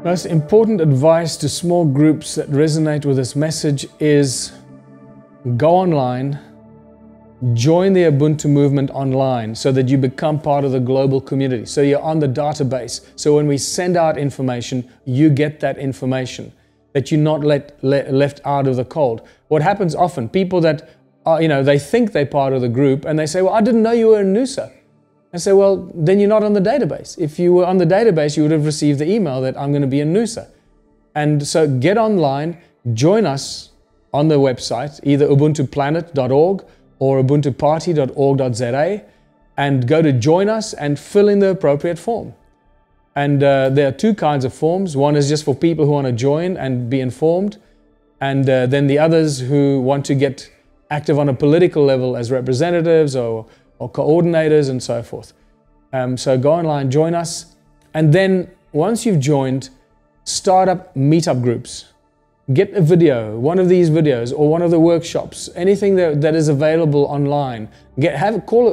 Most important advice to small groups that resonate with this message is go online, join the Ubuntu movement online so that you become part of the global community. So you're on the database. So when we send out information, you get that information, that you're not left out of the cold. What happens often, people that are, they think they're part of the group and they say, well, I didn't know you were in Noosa. I say, well, then you're not on the database. If you were on the database, you would have received the email that I'm going to be in Noosa. And so get online, join us on the website, either ubuntuplanet.org or ubuntuparty.org.za, and go to join us and fill in the appropriate form. And there are two kinds of forms. One is just for people who want to join and be informed, and then the others who want to get active on a political level as representatives or coordinators and so forth. So go online, join us, and then once you've joined, start up meetup groups. Get a video, one of these videos, or one of the workshops, anything that is available online. Call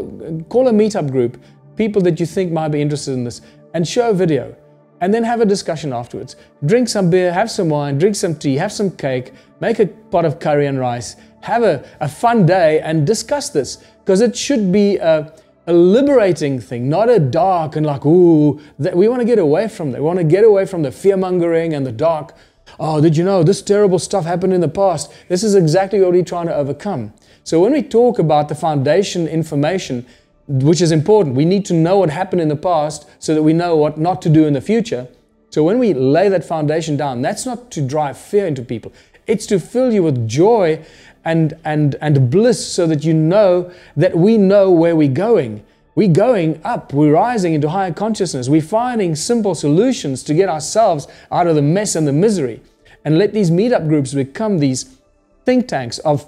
a meetup group, people that you think might be interested in this, and show a video, and then have a discussion afterwards. Drink some beer, have some wine, drink some tea, have some cake, make a pot of curry and rice, have a fun day and discuss this, because it should be a liberating thing, not a dark and like, ooh, we want to get away from that. We want to get away from the fear-mongering and the dark. Oh, did you know this terrible stuff happened in the past? This is exactly what we're trying to overcome. So when we talk about the foundation information, which is important, we need to know what happened in the past so that we know what not to do in the future. So when we lay that foundation down, that's not to drive fear into people. It's to fill you with joy and bliss, so that you know that we know where we're going. We're going up, we're rising into higher consciousness, we're finding simple solutions to get ourselves out of the mess and the misery. And let these meetup groups become these think tanks of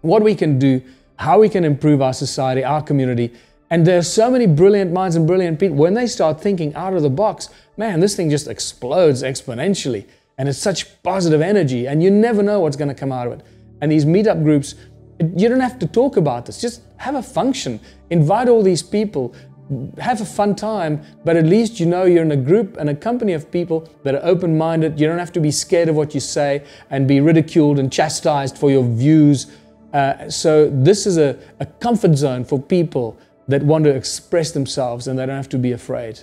what we can do, how we can improve our society, our community. And there are so many brilliant minds and brilliant people. When they start thinking out of the box, man, this thing just explodes exponentially. And it's such positive energy, and you never know what's going to come out of it. And these meetup groups, you don't have to talk about this. Just have a function. Invite all these people. Have a fun time, but at least you know you're in a group and a company of people that are open-minded. You don't have to be scared of what you say and be ridiculed and chastised for your views. So this is a comfort zone for people that want to express themselves, and they don't have to be afraid.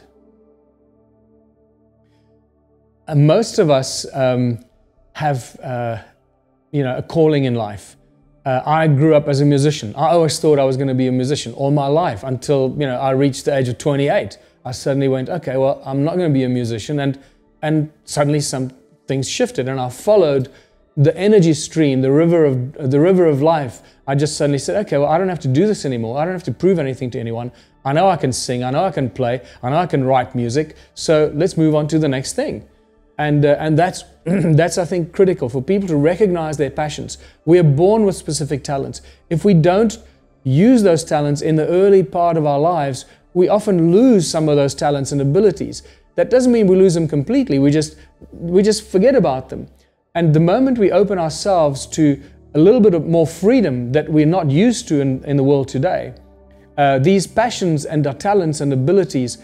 And most of us have a calling in life. I grew up as a musician. I always thought I was going to be a musician all my life until I reached the age of 28. I suddenly went, okay, well, I'm not going to be a musician, and suddenly some things shifted, and I followed the energy stream, the river of life. I just suddenly said, okay, well, I don't have to do this anymore. I don't have to prove anything to anyone. I know I can sing. I know I can play. I know I can write music. So let's move on to the next thing. And that's I think critical for people to recognize their passions. We are born with specific talents. If we don't use those talents in the early part of our lives, we often lose some of those talents and abilities. That doesn't mean we lose them completely. We just forget about them. And the moment we open ourselves to a little bit of more freedom that we're not used to in the world today, these passions and our talents and abilities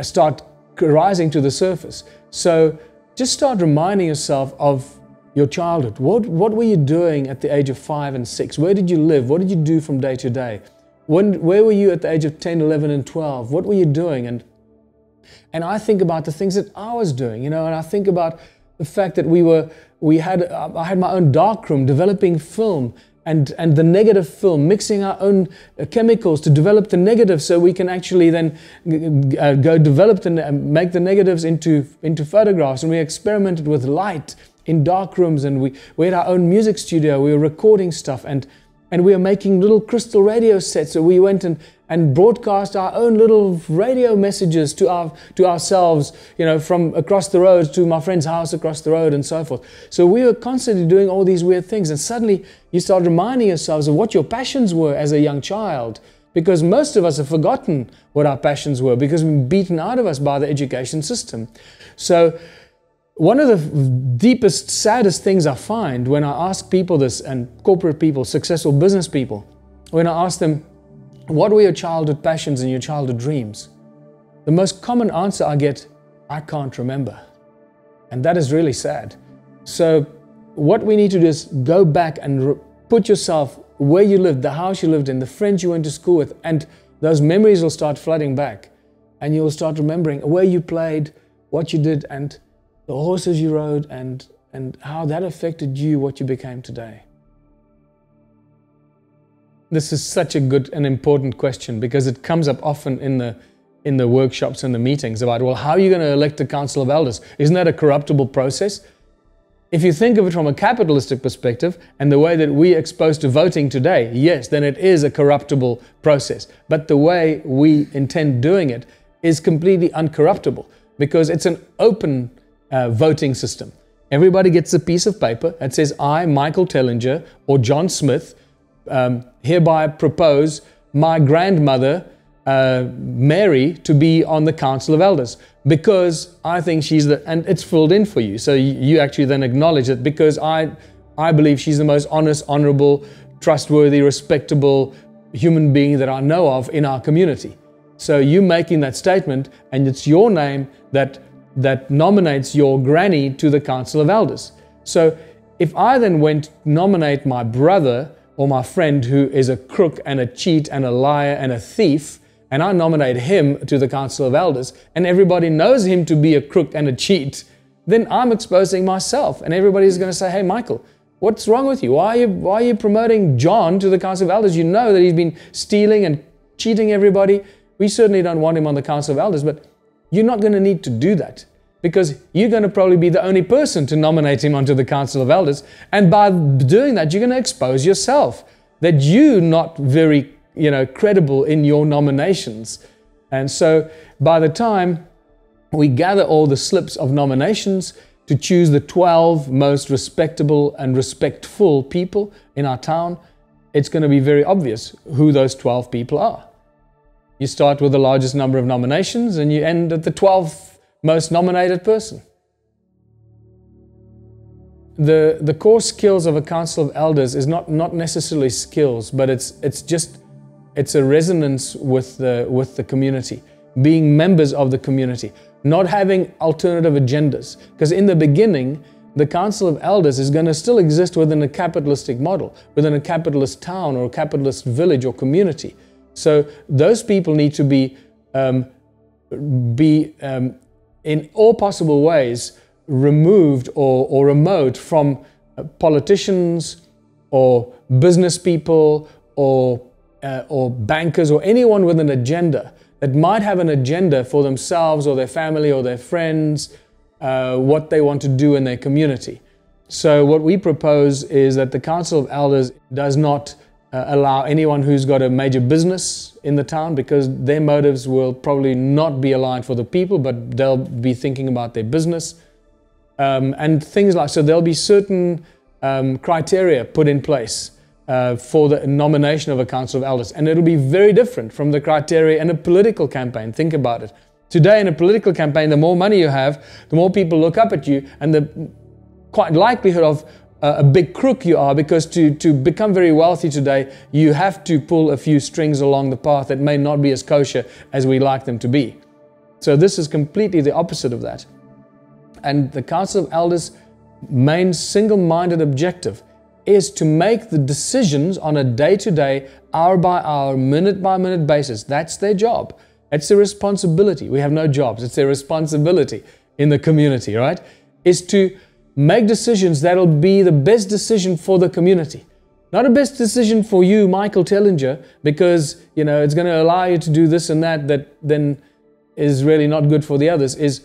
start rising to the surface. So just start reminding yourself of your childhood. What were you doing at the age of 5 and 6? Where did you live? What did you do from day to day? Where were you at the age of 10, 11, and 12? What were you doing? And I think about the things that I was doing, and I think about the fact that I had my own darkroom developing film, and the negative film, mixing our own chemicals to develop the negative, so we can actually then go develop make the negatives into photographs. And we experimented with light in dark rooms, and we had our own music studio. We were recording stuff, and we were making little crystal radio sets. So we went and broadcast our own little radio messages to ourselves, from across the road to my friend's house across the road and so forth. So we were constantly doing all these weird things, and suddenly you start reminding yourselves of what your passions were as a young child, because most of us have forgotten what our passions were because we've been beaten out of us by the education system. So one of the deepest, saddest things I find when I ask people this, and corporate people, successful business people, when I ask them, what were your childhood passions and your childhood dreams? The most common answer I get I can't remember. And that is really sad. So what we need to do is go back and put yourself where you lived, the house you lived in, the friends you went to school with, and those memories will start flooding back. And you'll start remembering where you played, what you did, and the horses you rode, and how that affected you, what you became today. This is such a good and important question, because it comes up often in the workshops and the meetings about, well, how are you going to elect a council of elders? Isn't that a corruptible process? If you think of it from a capitalistic perspective and the way that we're exposed to voting today, yes, then it is a corruptible process. But the way we intend doing it is completely uncorruptible, because it's an open voting system. Everybody gets a piece of paper that says, I, Michael Tellinger, or John Smith, hereby propose my grandmother, Mary, to be on the Council of Elders, because I think she's and it's filled in for you. So you actually then acknowledge it, because I believe she's the most honest, honorable, trustworthy, respectable human being that I know of in our community. So you making that statement, and it's your name that nominates your granny to the Council of Elders. So if I then went to nominate my brother or my friend who is a crook and a cheat and a liar and a thief, and I nominate him to the Council of Elders, and everybody knows him to be a crook and a cheat, then I'm exposing myself, and everybody's going to say, hey, Michael, what's wrong with you? Why are you promoting John to the Council of Elders? You know that he's been stealing and cheating everybody. We certainly don't want him on the Council of Elders, but you're not going to need to do that, because you're going to probably be the only person to nominate him onto the Council of Elders. And by doing that, you're going to expose yourself, that you're not very credible in your nominations. And so by the time we gather all the slips of nominations to choose the 12 most respectable and respectful people in our town, it's going to be very obvious who those 12 people are. You start with the largest number of nominations, and you end at the 12th most nominated person. The core skills of a council of elders is not necessarily skills, but it's a resonance with the community, being members of the community, not having alternative agendas. Because in the beginning, the council of elders is going to still exist within a capitalistic model, within a capitalist town or a capitalist village or community. So those people need to be in all possible ways removed or remote from politicians or business people or bankers or anyone with an agenda that might have an agenda for themselves or their family or their friends, what they want to do in their community. So what we propose is that the Council of Elders does not allow anyone who's got a major business in the town, because their motives will probably not be aligned for the people, but they'll be thinking about their business. And things like, so there'll be certain criteria put in place for the nomination of a council of elders, and it'll be very different from the criteria in a political campaign. Think about it. Today in a political campaign, the more money you have, the more people look up at you, and the quite likelihood of a big crook you are, because to become very wealthy today, you have to pull a few strings along the path that may not be as kosher as we like them to be. So this is completely the opposite of that. And the Council of Elders' main single-minded objective is to make the decisions on a day-to-day, hour-by-hour, minute-by-minute basis. That's their job. It's their responsibility. We have no jobs. It's their responsibility in the community, right? Is to make decisions that'll be the best decision for the community. Not a best decision for you, Michael Tellinger, because, it's going to allow you to do this and that then is really not good for the others. Is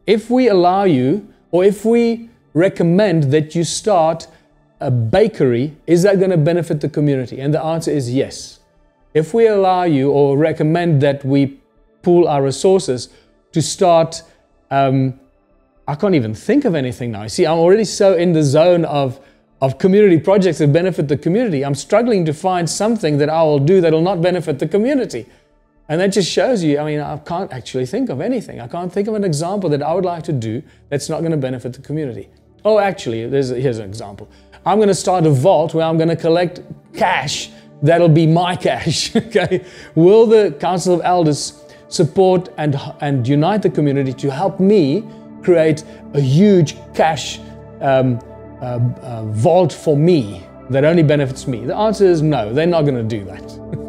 if we allow you, or if we recommend that you start a bakery, is that going to benefit the community? And the answer is yes. If we allow you or recommend that we pool our resources to start, I can't even think of anything now. See, I'm already so in the zone of community projects that benefit the community. I'm struggling to find something that I will do that will not benefit the community. And that just shows you, I can't actually think of anything. I can't think of an example that I would like to do that's not going to benefit the community. Oh, actually, here's an example. I'm going to start a vault where I'm going to collect cash. That'll be my cash. Okay? Will the Council of Elders support and unite the community to help me create a huge cash vault for me that only benefits me? The answer is no, they're not going to do that.